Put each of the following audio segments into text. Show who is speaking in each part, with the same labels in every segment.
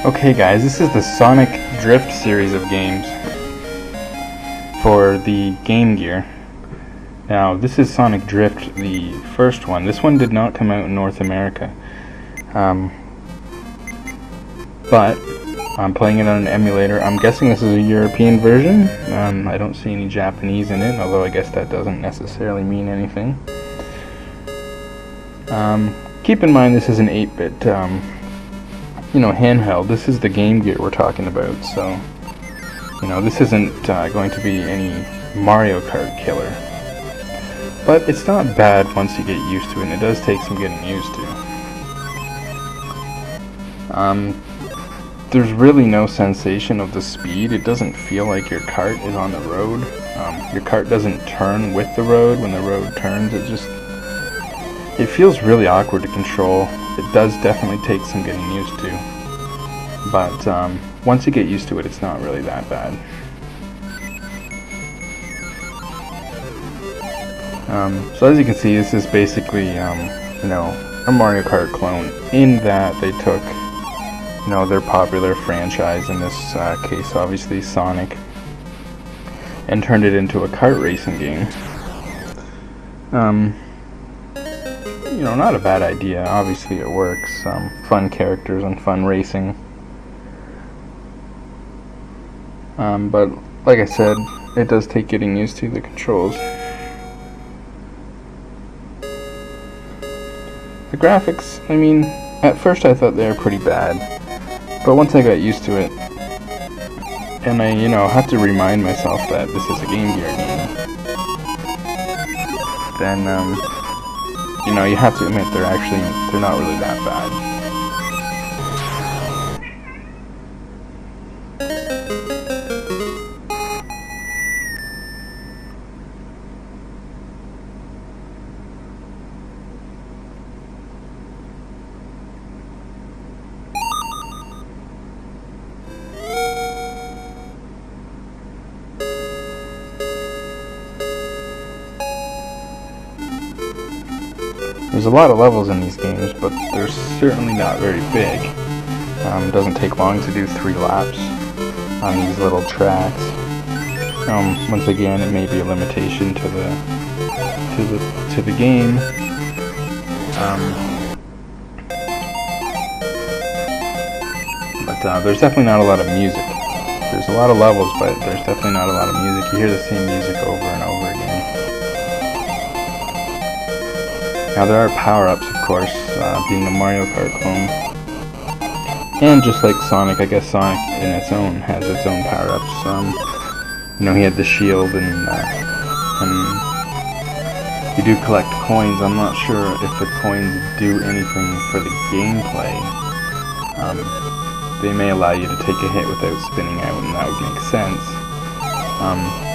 Speaker 1: Okay guys, this is the Sonic Drift series of games for the Game Gear. Now this is Sonic Drift, the first one. This one did not come out in North America. But I'm playing it on an emulator. I'm guessing this is a European version. I don't see any Japanese in it, although I guess that doesn't necessarily mean anything. Keep in mind this is an 8-bit handheld. This is the Game Gear we're talking about, so this isn't going to be any Mario Kart killer, but it's not bad once you get used to it, and it does take some getting used to. There's really no sensation of the speed. It doesn't feel like your kart is on the road. Your kart doesn't turn with the road. When the road turns, it feels really awkward to control. It does definitely take some getting used to, but once you get used to it, it's not really that bad. So as you can see, this is basically a Mario Kart clone, in that they took their popular franchise, in this case obviously Sonic, and turned it into a kart racing game. Not a bad idea. Obviously it works. Fun characters and fun racing. But like I said, it does take getting used to the controls. The graphics, at first I thought they were pretty bad, but once I got used to it, and I have to remind myself that this is a Game Gear game, then you have to admit they're not really that bad. There's a lot of levels in these games, but they're certainly not very big. It doesn't take long to do 3 laps on these little tracks. Once again, it may be a limitation to the game. But there's definitely not a lot of music. There's a lot of levels, but there's definitely not a lot of music. You hear the same music over and over again. Now there are power-ups, of course, being a Mario Kart clone. And just like Sonic, I guess Sonic in its own has its own power-ups. He had the shield, and you do collect coins. I'm not sure if the coins do anything for the gameplay. They may allow you to take a hit without spinning out, and that would make sense.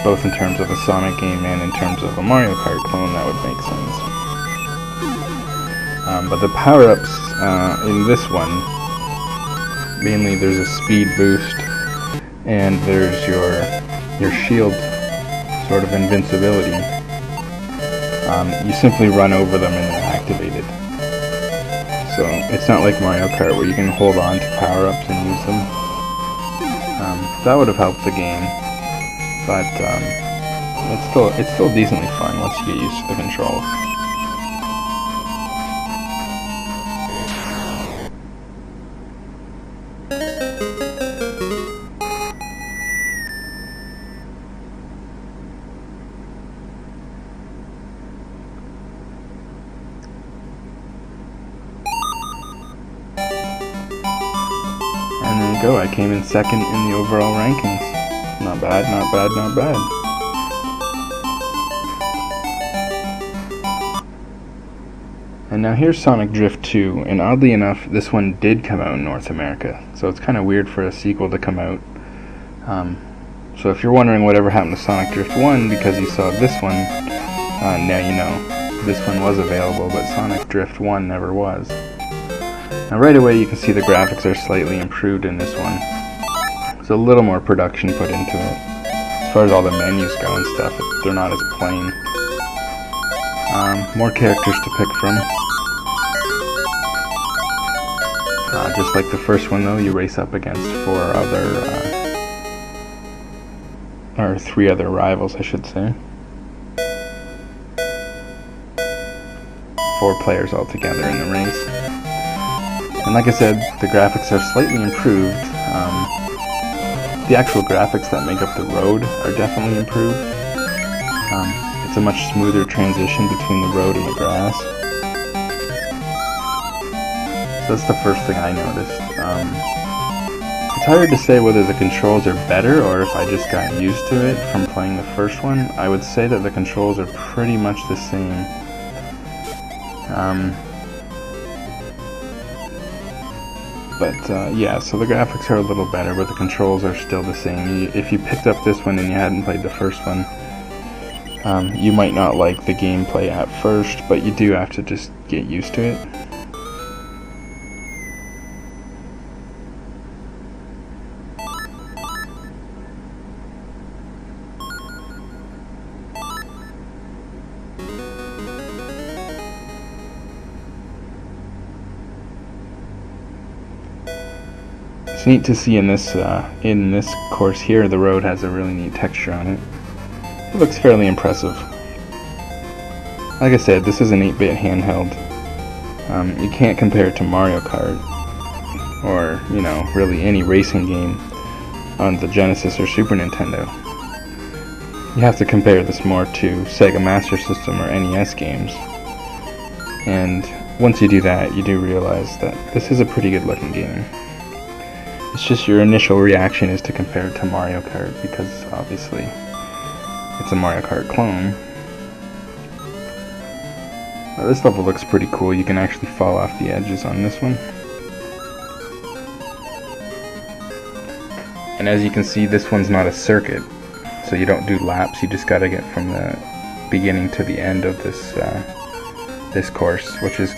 Speaker 1: Both in terms of a Sonic game and in terms of a Mario Kart clone, that would make sense. But the power-ups in this one, mainly there's a speed boost, and there's your shield sort of invincibility. You simply run over them and they're activated. So it's not like Mario Kart where you can hold on to power-ups and use them. That would have helped the game, but it's still decently fun once you get used to the controls. And there you go, I came in second in the overall rankings. Not bad, not bad, not bad. And now here's Sonic Drift 2, and oddly enough, this one did come out in North America, so it's kind of weird for a sequel to come out. So if you're wondering whatever happened to Sonic Drift 1 because you saw this one, now you know. This one was available, but Sonic Drift 1 never was. Now right away you can see the graphics are slightly improved in this one. There's a little more production put into it. As far as all the menus go and stuff, they're not as plain. More characters to pick from. Just like the first one though, you race up against three other rivals, I should say. 4 players altogether in the race. And like I said, the graphics are slightly improved. The actual graphics that make up the road are definitely improved. It's a much smoother transition between the road and the grass. So that's the first thing I noticed. It's hard to say whether the controls are better or if I just got used to it from playing the first one. I would say that the controls are pretty much the same. Yeah, so the graphics are a little better, but the controls are still the same. If you picked up this one and you hadn't played the first one, you might not like the gameplay at first, but you do have to just get used to it. It's neat to see in this course here, the road has a really neat texture on it. It looks fairly impressive. Like I said, this is an 8-bit handheld. You can't compare it to Mario Kart, or, you know, really any racing game on the Genesis or Super Nintendo. You have to compare this more to Sega Master System or NES games. And once you do that, you do realize that this is a pretty good looking game. It's just your initial reaction is to compare it to Mario Kart, because obviously it's a Mario Kart clone. This level looks pretty cool. You can actually fall off the edges on this one. And as you can see, this one's not a circuit, so you don't do laps. You just gotta get from the beginning to the end of this course, which is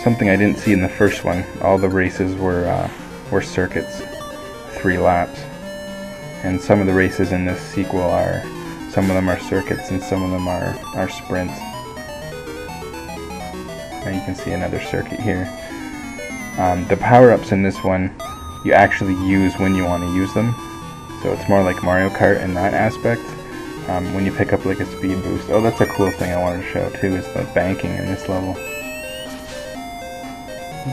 Speaker 1: something I didn't see in the first one. All the races were circuits, 3 laps, and some of the races in this sequel some of them are circuits and some of them are sprints. Now you can see another circuit here. The power-ups in this one you actually use when you want to use them, so it's more like Mario Kart in that aspect. When you pick up like a speed boost. Oh, that's a cool thing I wanted to show too, is the banking in this level.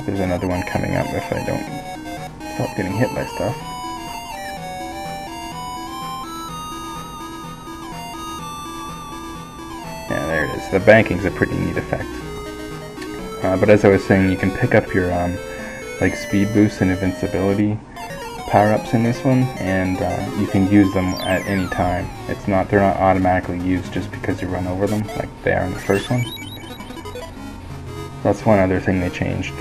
Speaker 1: There's another one coming up if I don't stop getting hit by stuff. Yeah, there it is. The banking's a pretty neat effect. But as I was saying, you can pick up your like speed boost and invincibility power-ups in this one, and you can use them at any time. They're not automatically used just because you run over them like they are in the first one. That's one other thing they changed.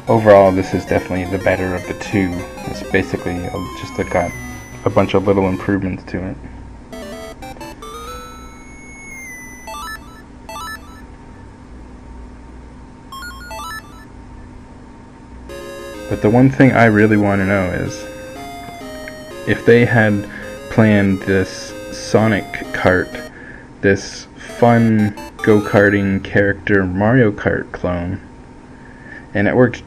Speaker 1: Overall, this is definitely the better of the two. It's basically just got a bunch of little improvements to it. But the one thing I really want to know is if they had planned this Sonic Kart, this fun go-karting character Mario Kart clone, and it worked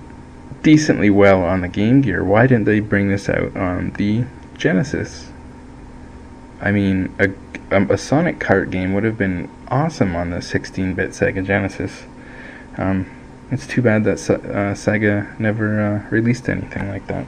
Speaker 1: decently well on the Game Gear, why didn't they bring this out on the Genesis? I mean, a Sonic Kart game would have been awesome on the 16-bit Sega Genesis. It's too bad that Sega never released anything like that.